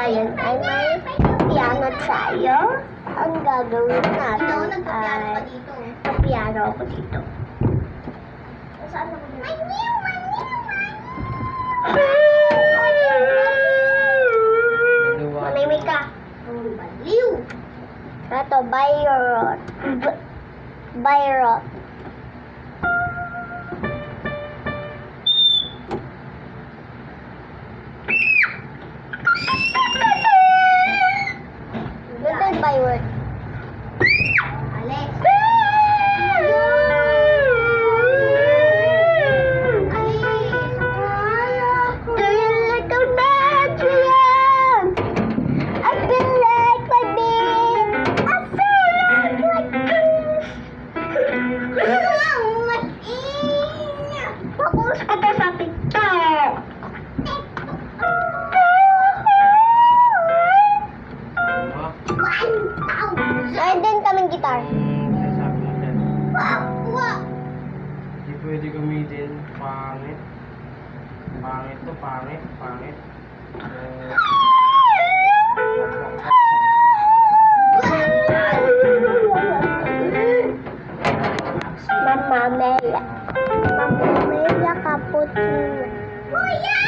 ngayon ay may piano tayo. Ang gagawin natin ay piano ako dito. Saan ako dito? Manimik ka. Baliw! Ito, Byron. Byron. Little Byron. Alex. Gitar. Sabi mo dyan. Wow! Hindi pwede gamitin. Pangit. Pangit to, pangit. Pangit. Mamamela. Mamamela cappuccino. Kuya!